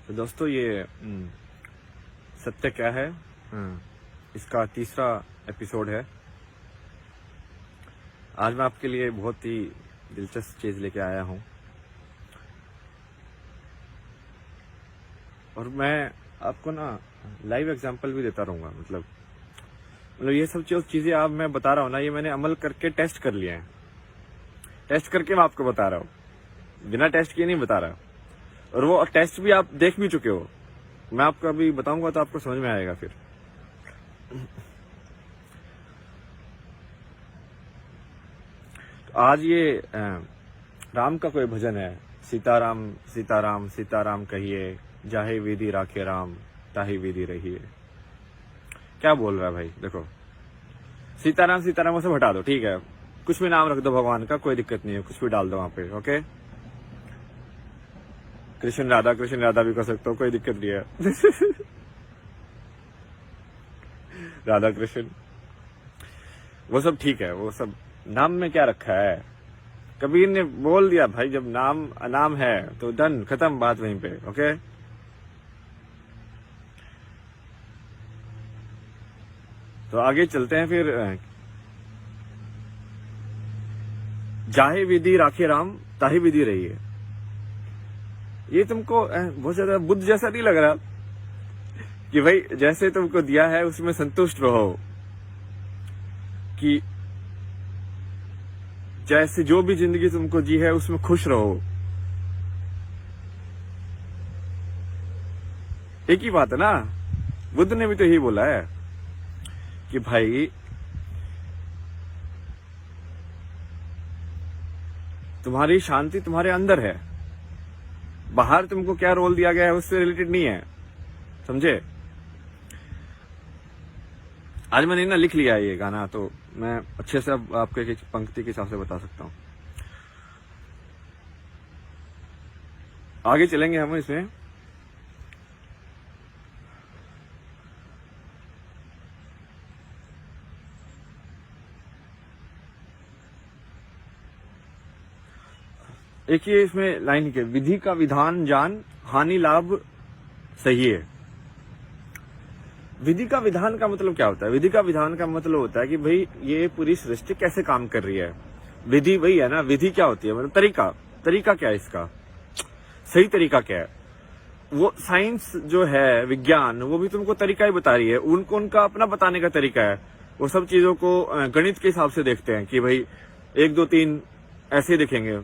तो दोस्तों ये सत्य क्या है, इसका तीसरा एपिसोड है। आज मैं आपके लिए बहुत ही दिलचस्प चीज लेके आया हूँ और मैं आपको ना लाइव एग्जांपल भी देता रहूंगा। मतलब ये सब जो चीजें आप मैं बता रहा हूँ ना, ये मैंने अमल करके टेस्ट कर लिए हैं। टेस्ट करके मैं आपको बता रहा हूँ, बिना टेस्ट किए नहीं बता रहा। और वो टेस्ट भी आप देख भी चुके हो। मैं आपको अभी बताऊंगा तो आपको समझ में आएगा फिर। तो आज ये राम का कोई भजन है, सीताराम सीताराम सीताराम कहिए, जाहे विधि राखे राम ताही विधि रहिए। क्या बोल रहा है भाई? देखो, सीताराम सीताराम से हटा दो, ठीक है, कुछ भी नाम रख दो भगवान का, कोई दिक्कत नहीं है, कुछ भी डाल दो वहां पे, ओके। कृष्ण राधा भी कर सकते हो, कोई दिक्कत नहीं है। राधा कृष्ण वो सब ठीक है, वो सब नाम में क्या रखा है। कबीर ने बोल दिया भाई, जब नाम अनाम है तो डन, खत्म बात वहीं पे, ओके। तो आगे चलते हैं फिर। जाहे विधि राखे राम ताही विधि रहिए। ये तुमको बहुत ज्यादा बुद्ध जैसा नहीं लग रहा कि भाई जैसे तुमको दिया है उसमें संतुष्ट रहो, कि जैसे जो भी जिंदगी तुमको जी है उसमें खुश रहो। एक ही बात है ना, बुद्ध ने भी तो यही बोला है कि भाई तुम्हारी शांति तुम्हारे अंदर है, बाहर तुमको क्या रोल दिया गया है उससे रिलेटेड नहीं है, समझे। आज मैंने ना लिख लिया है ये गाना, तो मैं अच्छे से अब आपको एक पंक्ति के हिसाब से बता सकता हूं। आगे चलेंगे हम इसमें। एक ये इसमें लाइन के, विधि का विधान जान हानि लाभ सही है। विधि का विधान का मतलब क्या होता है? विधि का विधान का मतलब होता है कि भाई ये पूरी सृष्टि कैसे काम कर रही है। विधि वही है ना, विधि क्या होती है, मतलब तरीका क्या है इसका, सही तरीका क्या है। वो साइंस जो है, विज्ञान, वो भी तुमको तरीका ही बता रही है, उनको उनका अपना बताने का तरीका है। वो सब चीजों को गणित के हिसाब से देखते हैं कि भाई 1 2 3 ऐसे देखेंगे,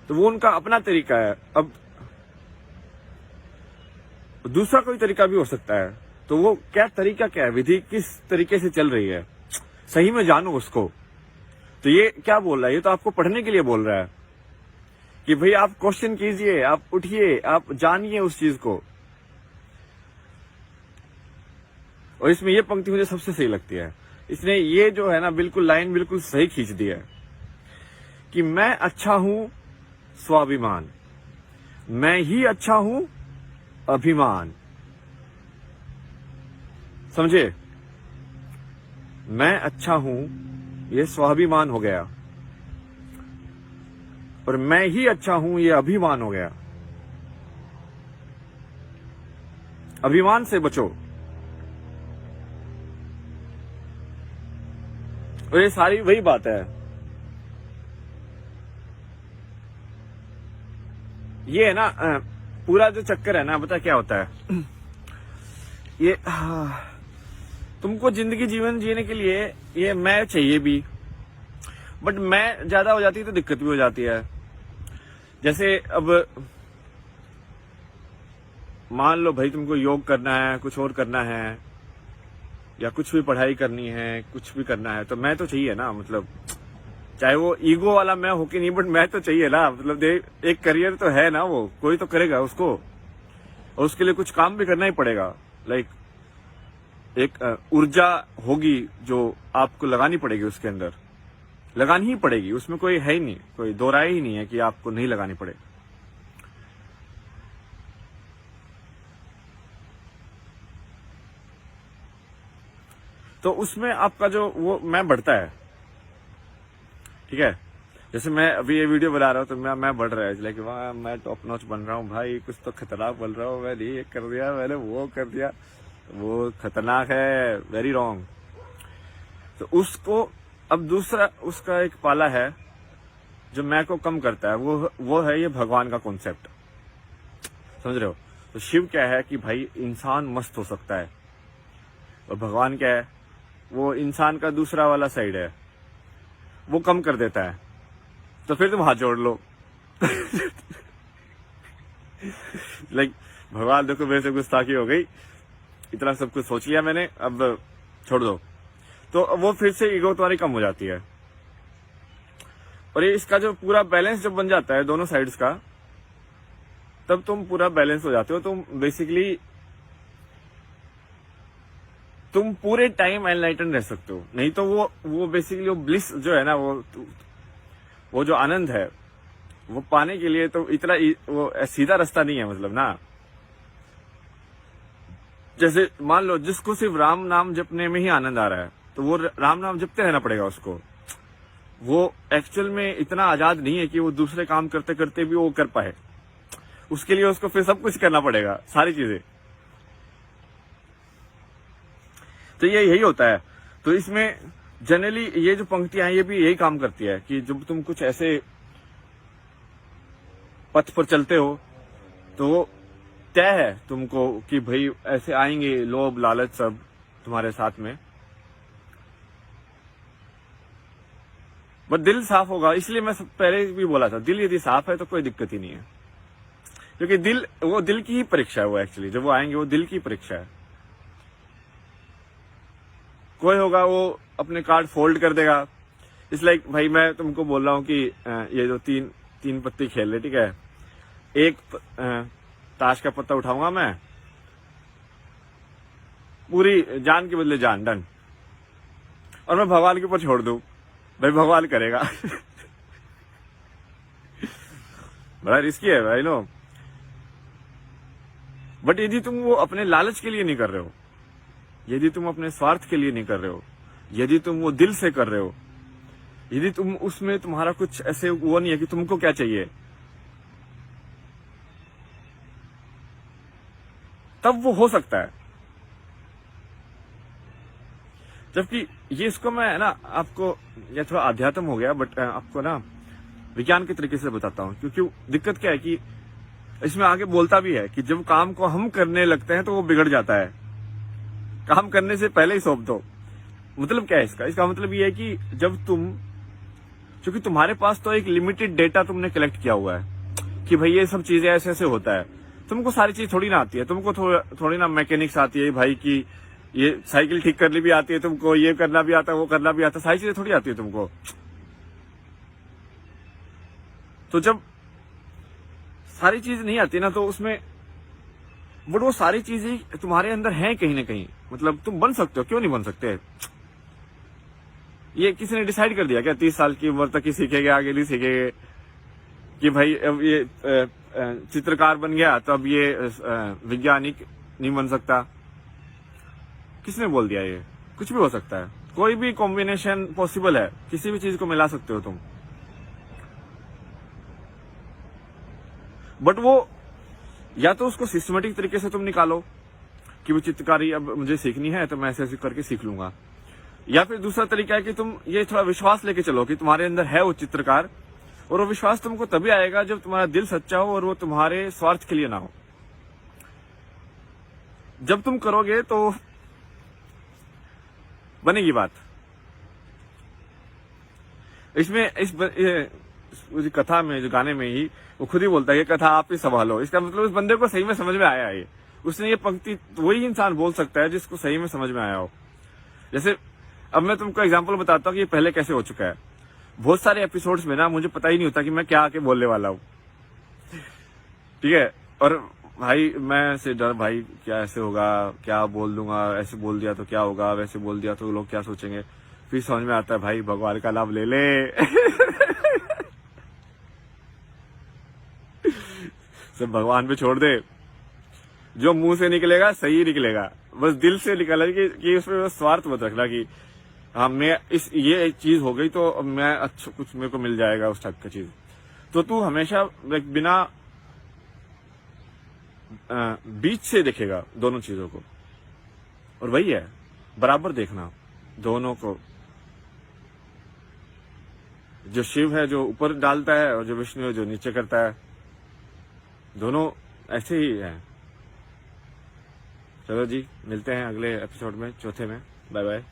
तो वो उनका अपना तरीका है। अब दूसरा कोई तरीका भी हो सकता है, तो वो क्या तरीका क्या है, विधि किस तरीके से चल रही है, सही में जानो उसको। तो ये क्या बोल रहा है, ये तो आपको पढ़ने के लिए बोल रहा है कि भाई आप क्वेश्चन कीजिए, आप उठिए, आप जानिए उस चीज को। और इसमें ये पंक्ति मुझे सबसे सही लगती है। इसने ये जो है ना, बिल्कुल लाइन बिल्कुल सही खींच दी है कि मैं अच्छा हूं स्वाभिमान, मैं ही अच्छा हूं अभिमान। समझे, मैं अच्छा हूं ये स्वाभिमान हो गया, और मैं ही अच्छा हूं ये अभिमान हो गया। अभिमान से बचो। और ये सारी वही बात है, ये है ना पूरा जो चक्कर है ना, पता क्या होता है, ये तुमको जिंदगी जीवन जीने के लिए ये मैं चाहिए भी, बट मैं ज्यादा हो जाती है तो दिक्कत भी हो जाती है। जैसे अब मान लो भाई तुमको योग करना है, कुछ और करना है, या कुछ भी पढ़ाई करनी है, कुछ भी करना है, तो मैं तो चाहिए ना। मतलब चाहे वो ईगो वाला मैं हो कि नहीं, बट मैं तो चाहिए ना। मतलब देख, एक करियर तो है ना, वो कोई तो करेगा उसको, और उसके लिए कुछ काम भी करना ही पड़ेगा। लाइक एक ऊर्जा होगी जो आपको लगानी पड़ेगी, उसके अंदर लगानी ही पड़ेगी, उसमें कोई है ही नहीं, कोई दो राय ही नहीं है कि आपको नहीं लगानी पड़े। तो उसमें आपका जो वो मैं बढ़ता है, ठीक है। जैसे मैं अभी ये वीडियो बना रहा हूँ तो मैं बढ़ रहा है, लाइक मैं टॉप नॉच बन रहा हूँ भाई, कुछ तो खतरनाक बन रहा हूँ, मैंने ये कर दिया, मैंने वो कर दिया, वो खतरनाक है, वेरी रॉन्ग। तो उसको अब दूसरा उसका एक पाला है जो मैं को कम करता है, वो है ये भगवान का कॉन्सेप्ट, समझ रहे हो। तो शिव क्या है कि भाई इंसान मस्त हो सकता है, और भगवान क्या है, वो इंसान का दूसरा वाला साइड है, वो कम कर देता है। तो फिर तुम हाथ जोड़ लो लाइक भगवान देखो मेरे से गुस्ताखी हो गई, इतना सब कुछ सोच लिया मैंने, अब छोड़ दो। तो वो फिर से ईगो तुम्हारी कम हो जाती है, और ये इसका जो पूरा बैलेंस जब बन जाता है दोनों साइड्स का, तब तुम पूरा बैलेंस हो जाते हो। तुम बेसिकली तुम पूरे टाइम एनलाइटन रह सकते हो। नहीं तो वो बेसिकली वो ब्लिस जो है ना, वो जो आनंद है, वो पाने के लिए तो इतना वो सीधा रास्ता नहीं है, मतलब ना। जैसे मान लो जिसको सिर्फ राम नाम जपने में ही आनंद आ रहा है, तो वो राम नाम जपते रहना पड़ेगा उसको। वो एक्चुअल में इतना आजाद नहीं है कि वो दूसरे काम करते करते भी वो कर पाए, उसके लिए उसको फिर सब कुछ करना पड़ेगा, सारी चीजें। तो ये यही होता है। तो इसमें जनरली ये जो पंक्तियां हैं ये भी यही काम करती है कि जब तुम कुछ ऐसे पथ पर चलते हो तो वो तय है तुमको कि भाई ऐसे आएंगे लोभ लालच सब तुम्हारे साथ में, बट दिल साफ होगा। इसलिए मैं पहले भी बोला था, दिल यदि साफ है तो कोई दिक्कत ही नहीं है, क्योंकि वो दिल की ही परीक्षा है। वो एक्चुअली जब वो आएंगे वो दिल की परीक्षा है। कोई होगा वो अपने कार्ड फोल्ड कर देगा। इस लाइक भाई मैं तुमको बोल रहा हूँ कि ये जो तीन पत्ती खेल रहे, ठीक है, एक ताश का पत्ता उठाऊंगा मैं, पूरी जान के बदले जान, डन, और मैं भगवान के ऊपर छोड़ दूं, भाई भगवान करेगा बड़ा रिस्की है भाई नो। बट यदि तुम वो अपने लालच के लिए नहीं कर रहे हो, यदि तुम अपने स्वार्थ के लिए नहीं कर रहे हो, यदि तुम वो दिल से कर रहे हो, यदि तुम उसमें तुम्हारा कुछ ऐसे वो नहीं है कि तुमको क्या चाहिए, तब वो हो सकता है। जबकि ये इसको मैं ना आपको, ये थोड़ा आध्यात्म हो गया, बट आपको ना विज्ञान के तरीके से बताता हूं, क्योंकि दिक्कत क्या है कि इसमें आगे बोलता भी है कि जब काम को हम करने लगते हैं तो वो बिगड़ जाता है। काम करने से पहले ही सौंप दो। मतलब क्या है इसका मतलब ये है कि जब क्योंकि तुम्हारे पास तो एक लिमिटेड डेटा तुमने कलेक्ट किया हुआ है कि भाई ये सब चीजें ऐसे ऐसे होता है, तुमको सारी चीज थोड़ी ना आती है, तुमको थोड़ी ना मैकेनिक्स आती है भाई की ये साइकिल ठीक करनी भी आती है तुमको, ये करना भी आता है, वो करना भी आता है, सारी चीजें थोड़ी आती है तुमको। तो जब सारी चीज नहीं आती ना, तो उसमें बट वो सारी चीजें तुम्हारे अंदर हैं कहीं ना कहीं, मतलब तुम बन सकते हो, क्यों नहीं बन सकते। ये किसी ने डिसाइड कर दिया क्या 30 साल की उम्र तक ही सीखेंगे, आगे नहीं सीखेंगे, कि भाई अब ये चित्रकार बन गया तो अब ये वैज्ञानिक नहीं बन सकता। किसने बोल दिया? ये कुछ भी हो सकता है, कोई भी कॉम्बिनेशन पॉसिबल है, किसी भी चीज को मिला सकते हो तुम। बट वो या तो उसको सिस्टमेटिक तरीके से तुम निकालो कि वो चित्रकारी अब मुझे सीखनी है तो मैं ऐसे ऐसे करके सीख लूंगा, या फिर दूसरा तरीका है कि तुम ये थोड़ा विश्वास लेके चलो कि तुम्हारे अंदर है वो चित्रकार, और वो विश्वास तुमको तभी आएगा जब तुम्हारा दिल सच्चा हो और वो तुम्हारे स्वार्थ के लिए ना हो। जब तुम करोगे तो बनेगी बात। इसमें इस कथा में, जो गाने में ही वो खुद ही बोलता है ये कथा आप ही संभालो। इसका मतलब उस बंदे को सही में समझ में आया है, उसने ये पंक्ति वही इंसान बोल सकता है जिसको सही में समझ में आया हो। जैसे अब मैं तुमको एग्जांपल बताता हूँ कि ये पहले कैसे हो चुका है। बहुत सारे एपिसोड्स में ना मुझे पता ही नहीं होता कि मैं क्या आके बोलने वाला हूँ, ठीक है। और भाई मैं से डर, भाई क्या ऐसे होगा, क्या बोल दूंगा, ऐसे बोल दिया तो क्या होगा, वैसे बोल दिया तो लोग क्या सोचेंगे। फिर समझ में आता है भाई भगवान का नाम ले ले सब भगवान पे छोड़ दे, जो मुंह से निकलेगा सही निकलेगा, बस दिल से निकलेगा कि उसमें स्वार्थ मत रखना कि हाँ मैं इस ये चीज हो गई तो अब मैं अच्छा कुछ मेरे को मिल जाएगा उस टाइप का चीज। तो तू हमेशा बिना बीच से देखेगा दोनों चीजों को, और वही है बराबर देखना दोनों को। जो शिव है जो ऊपर डालता है और जो विष्णु है जो नीचे करता है, दोनों ऐसे ही है। चलो जी, मिलते हैं अगले एपिसोड में, चौथे में। Bye bye.